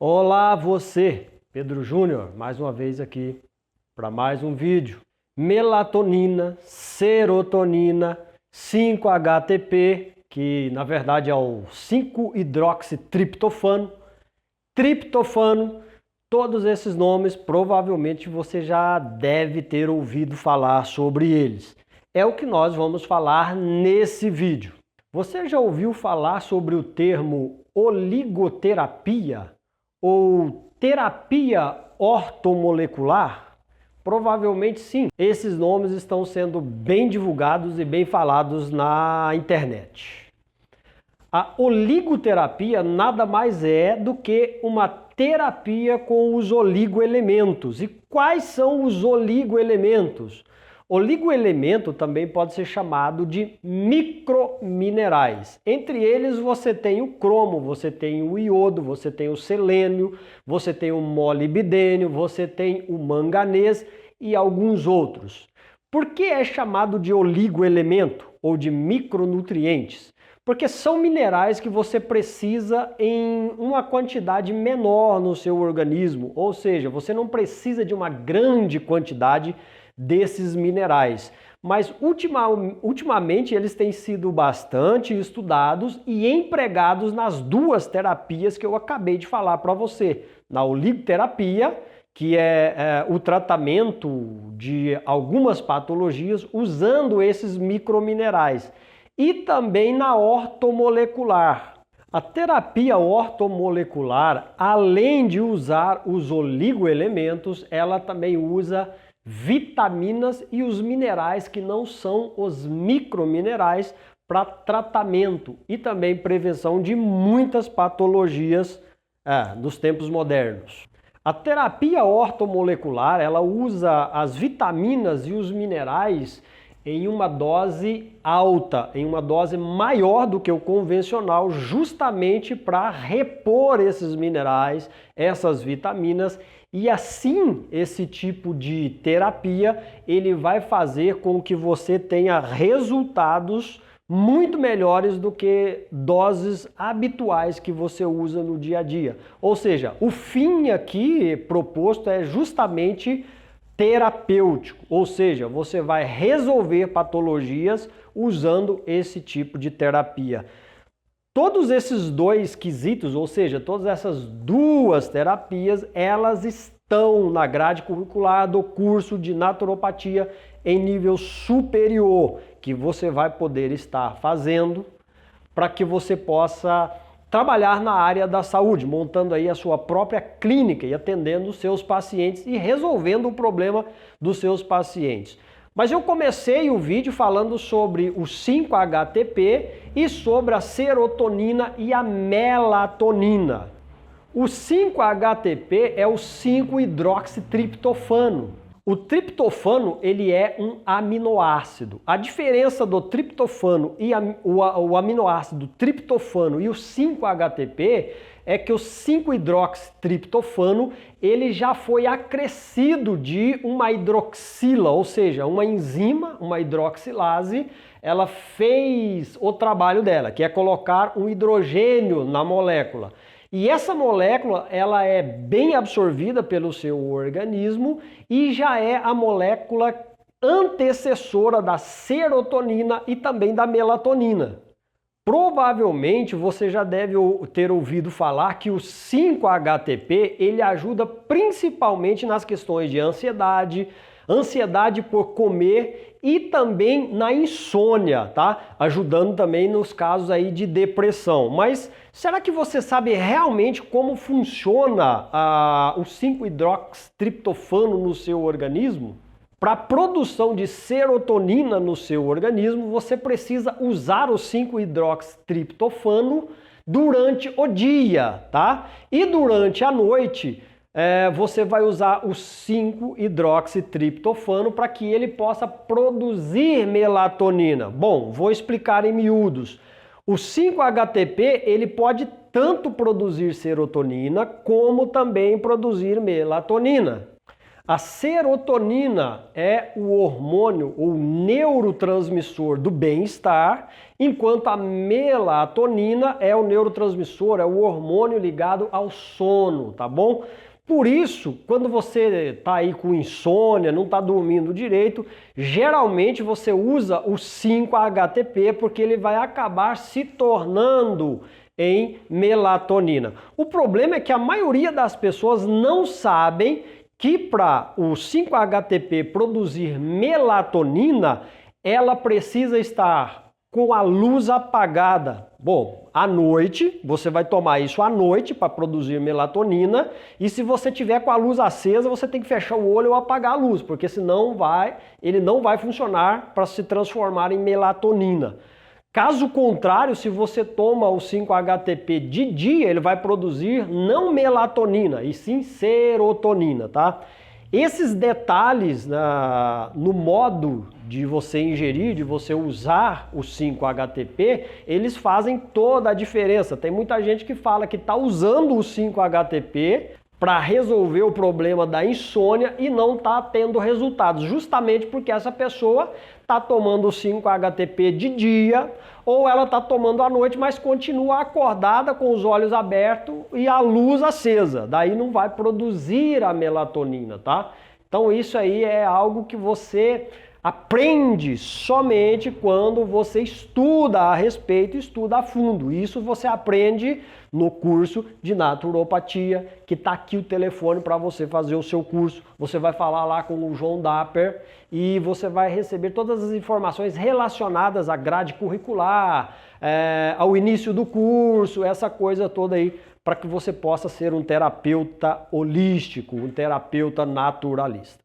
Olá você, Pedro Júnior, mais uma vez aqui para mais um vídeo. Melatonina, serotonina, 5-HTP, que na verdade é o 5-hidroxitriptofano, triptofano, todos esses nomes provavelmente você já deve ter ouvido falar sobre eles. É o que nós vamos falar nesse vídeo. Você já ouviu falar sobre o termo oligoterapia? Ou terapia ortomolecular? Provavelmente sim. Esses nomes estão sendo bem divulgados e bem falados na internet. A oligoterapia nada mais é do que uma terapia com os oligoelementos. E quais são os oligoelementos? Oligoelemento também pode ser chamado de microminerais. Entre eles você tem o cromo, você tem o iodo, você tem o selênio, você tem o molibdênio, você tem o manganês e alguns outros. Por que é chamado de oligoelemento ou de micronutrientes? Porque são minerais que você precisa em uma quantidade menor no seu organismo, ou seja, você não precisa de uma grande quantidade desses minerais. Mas ultimamente eles têm sido bastante estudados e empregados nas duas terapias que eu acabei de falar para você. Na oligoterapia, que é o tratamento de algumas patologias usando esses microminerais. E também na ortomolecular. A terapia ortomolecular, além de usar os oligoelementos, ela também usa vitaminas e os minerais que não são os microminerais para tratamento e também prevenção de muitas patologias dos tempos modernos. A terapia ortomolecular, ela usa as vitaminas e os minerais em uma dose alta, em uma dose maior do que o convencional, justamente para repor esses minerais, essas vitaminas, e assim esse tipo de terapia ele vai fazer com que você tenha resultados muito melhores do que doses habituais que você usa no dia a dia. Ou seja, o fim aqui proposto é justamente terapêutico, ou seja, você vai resolver patologias usando esse tipo de terapia. Todos esses dois quesitos, ou seja, todas essas duas terapias, elas estão na grade curricular do curso de naturopatia em nível superior, que você vai poder estar fazendo para que você possa trabalhar na área da saúde, montando aí a sua própria clínica e atendendo os seus pacientes e resolvendo o problema dos seus pacientes. Mas eu comecei o vídeo falando sobre o 5-HTP e sobre a serotonina e a melatonina. O 5-HTP é o 5-hidroxitriptofano. O triptofano ele é um aminoácido. A diferença do triptofano e o aminoácido triptofano e o 5-HTP é que o 5-hidroxitriptofano ele já foi acrescido de uma hidroxila, ou seja, uma enzima, uma hidroxilase, ela fez o trabalho dela, que é colocar um hidrogênio na molécula. E essa molécula ela é bem absorvida pelo seu organismo e já é a molécula antecessora da serotonina e também da melatonina. Provavelmente você já deve ter ouvido falar que o 5-HTP ele ajuda principalmente nas questões de ansiedade, ansiedade por comer e também na insônia, tá? Ajudando também nos casos aí de depressão. Mas será que você sabe realmente como funciona o 5-hidroxitriptofano no seu organismo? Para a produção de serotonina no seu organismo, você precisa usar o 5-hidroxitriptofano durante o dia, tá? E durante a noite, você vai usar o 5-hidroxitriptofano para que ele possa produzir melatonina. Bom, vou explicar em miúdos. O 5-HTP ele pode tanto produzir serotonina como também produzir melatonina. A serotonina é o hormônio ou neurotransmissor do bem-estar, enquanto a melatonina é o neurotransmissor, é o hormônio ligado ao sono, tá bom? Por isso, quando você está aí com insônia, não está dormindo direito, geralmente você usa o 5-HTP porque ele vai acabar se tornando em melatonina. O problema é que a maioria das pessoas não sabem que para o 5-HTP produzir melatonina, ela precisa estar com a luz apagada. Bom, à noite, você vai tomar isso à noite para produzir melatonina, e se você tiver com a luz acesa, você tem que fechar o olho ou apagar a luz, porque senão ele não vai funcionar para se transformar em melatonina. Caso contrário, se você toma o 5-HTP de dia, ele vai produzir não melatonina, e sim serotonina, tá? Esses detalhes no modo de você ingerir, de você usar o 5-HTP, eles fazem toda a diferença. Tem muita gente que fala que está usando o 5-HTP para resolver o problema da insônia e não está tendo resultados, justamente porque essa pessoa está tomando o 5-HTP de dia ou ela está tomando à noite, mas continua acordada com os olhos abertos e a luz acesa. Daí não vai produzir a melatonina, tá? Então isso aí é algo que você aprende somente quando você estuda a respeito, estuda a fundo. Isso você aprende no curso de naturopatia, que está aqui o telefone para você fazer o seu curso. Você vai falar lá com o João Dapper e você vai receber todas as informações relacionadas à grade curricular, ao início do curso, essa coisa toda aí, para que você possa ser um terapeuta holístico, um terapeuta naturalista.